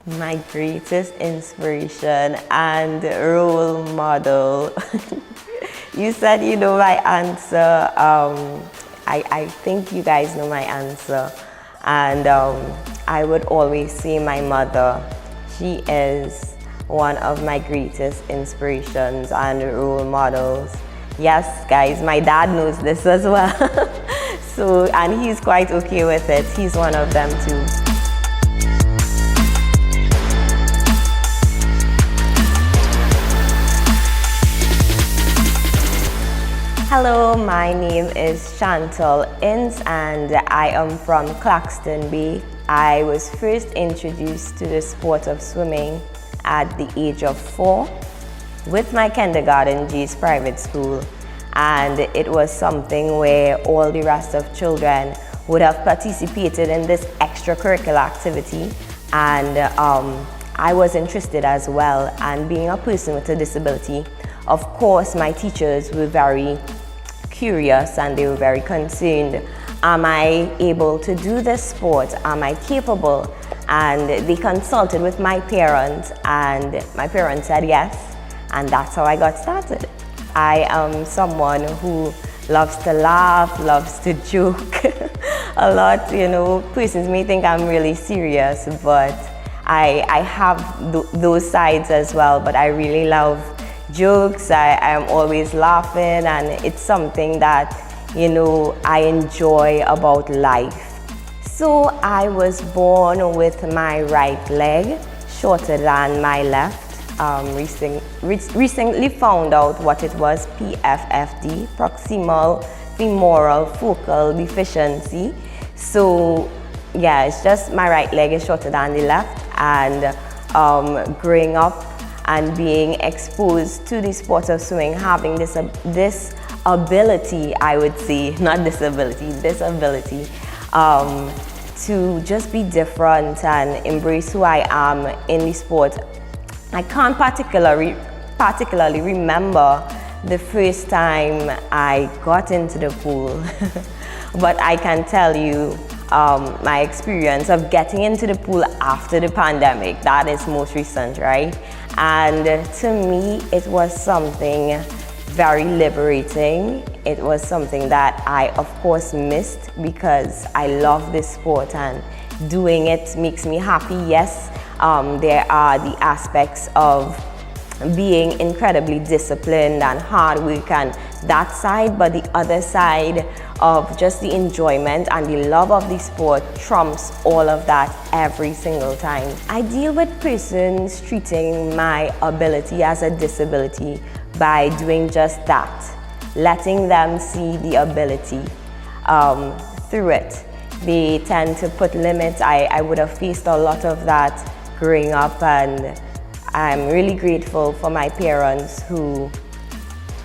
My greatest inspiration and role model. You said you know my answer. I think you guys know my answer. And I would always say my mother. She is one of my greatest inspirations and role models. Yes, guys, my dad knows this as well. So, and he's quite okay with it. He's one of them too. Hello, my name is Shanntol Ince and I am from Claxton Bay. I was first introduced to the sport of swimming at the age of 4 with my kindergarten G's private school, and it was something where all the rest of children would have participated in this extracurricular activity, and I was interested as well. And being a person with a disability, of course my teachers were very curious and they were very concerned. Am I able to do this sport? Am I capable? And they consulted with my parents, and my parents said yes, and that's how I got started. I am someone who loves to laugh, loves to joke a lot. You know, persons may think I'm really serious, but I have those sides as well, but I really love jokes. I am always laughing, and it's something that, you know, I enjoy about life. So I was born with my right leg shorter than my left. Recently found out what it was, PFFD, proximal femoral focal deficiency. So yeah, it's just my right leg is shorter than the left, and growing up and being exposed to the sport of swimming, having this ability, I would say, not disability, this ability, to just be different and embrace who I am in the sport. I can't particularly remember the first time I got into the pool, but I can tell you my experience of getting into the pool after the pandemic. That is most recent, right? And to me, it was something very liberating. It was something that I, of course, missed because I love this sport and doing it makes me happy. Yes, there are the aspects of being incredibly disciplined and hard work and that side, but the other side of just the enjoyment and the love of the sport trumps all of that every single time. I deal with persons treating my ability as a disability by doing just that, letting them see the ability through it. They tend to put limits. I would have faced a lot of that growing up, and I'm really grateful for my parents who,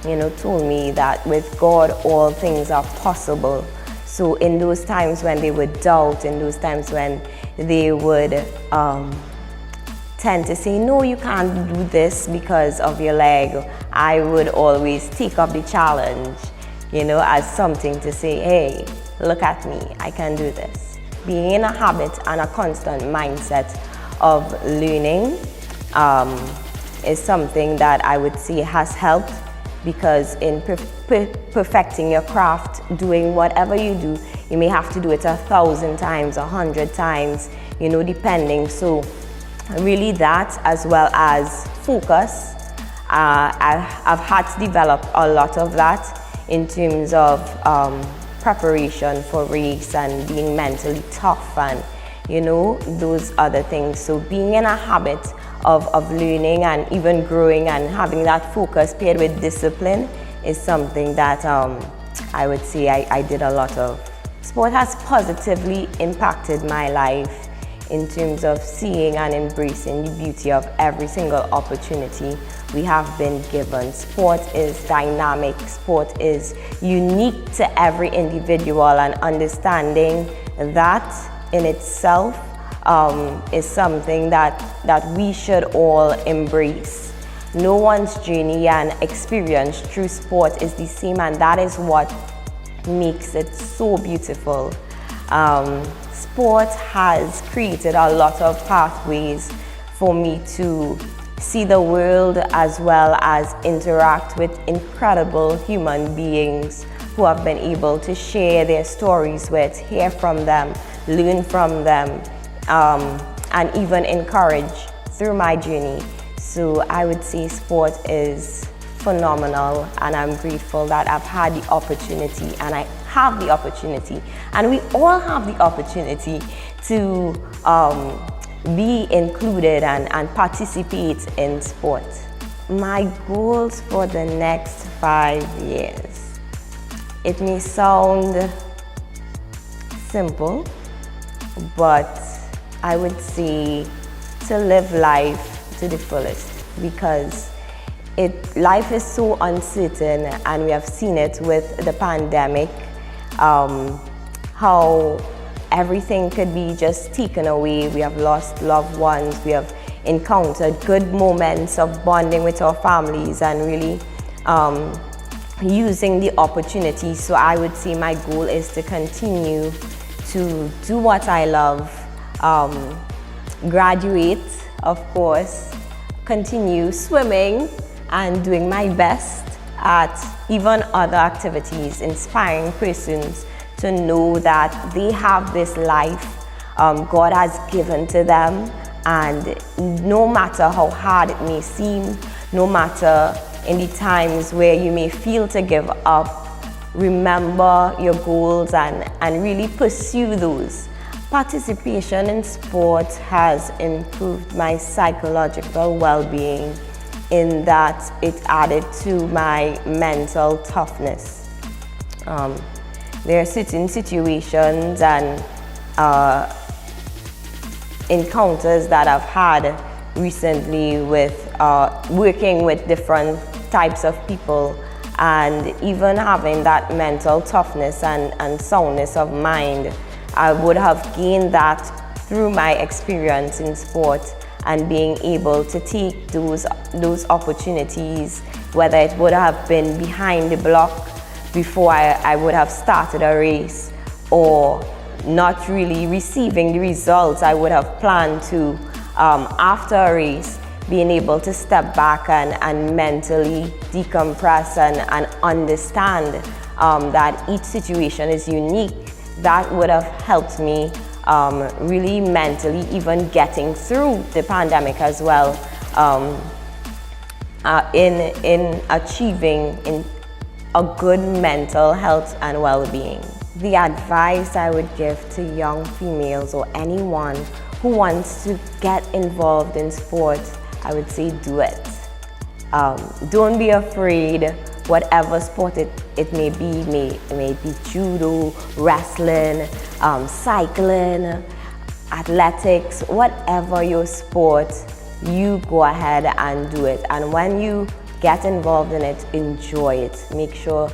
you know, told me that with God all things are possible. So in those times when they would doubt, in those times when they would tend to say, no, you can't do this because of your leg, I would always take up the challenge, you know, as something to say, hey, look at me, I can do this. Being in a habit and a constant mindset of learning is something that I would say has helped, because in perfecting your craft, doing whatever you do, you may have to do it 1,000 times, 100 times, you know, depending. So really that, as well as focus, I've had to develop a lot of that in terms of preparation for race and being mentally tough and, you know, those other things. So being in a habit of learning and even growing and having that focus paired with discipline is something that I would say I did a lot of. Sport has positively impacted my life in terms of seeing and embracing the beauty of every single opportunity we have been given. Sport is dynamic, sport is unique to every individual, and understanding that in itself is something that we should all embrace. No one's journey and experience through sport is the same, and that is what makes it so beautiful. sport has created a lot of pathways for me to see the world as well as interact with incredible human beings who have been able to share their stories with, hear from them, learn from them, and even encourage through my journey. So I would say sport is phenomenal, and I'm grateful that I've had the opportunity, and I have the opportunity, and we all have the opportunity to be included and participate in sport. My goals for the next 5 years. It may sound simple, but I would say to live life to the fullest, because life is so uncertain, and we have seen it with the pandemic, how everything could be just taken away. We have lost loved ones, we have encountered good moments of bonding with our families and really using the opportunity. So I would say my goal is to continue to do what I love, graduate, of course, continue swimming and doing my best at even other activities, inspiring persons to know that they have this life God has given to them, and no matter how hard it may seem, no matter in the times where you may feel to give up, remember your goals and really pursue those. Participation in sport has improved my psychological well-being, in that it added to my mental toughness. There are certain situations and encounters that I've had recently with working with different types of people, and even having that mental toughness and soundness of mind. I would have gained that through my experience in sport, and being able to take those opportunities, whether it would have been behind the block before I would have started a race, or not really receiving the results I would have planned to after a race, being able to step back and mentally decompress and understand that each situation is unique. That would have helped me really mentally, even getting through the pandemic as well, in achieving a good mental health and well-being. The advice I would give to young females or anyone who wants to get involved in sport, I would say do it. Don't be afraid. Whatever sport it may be, it may be judo, wrestling, cycling, athletics, whatever your sport, you go ahead and do it. And when you get involved in it, enjoy it. Make sure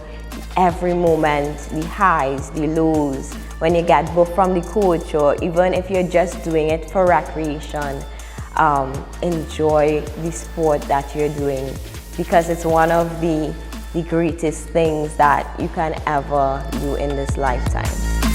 every moment, the highs, the lows, when you get both from the coach, or even if you're just doing it for recreation, enjoy the sport that you're doing, because it's one of the greatest things that you can ever do in this lifetime.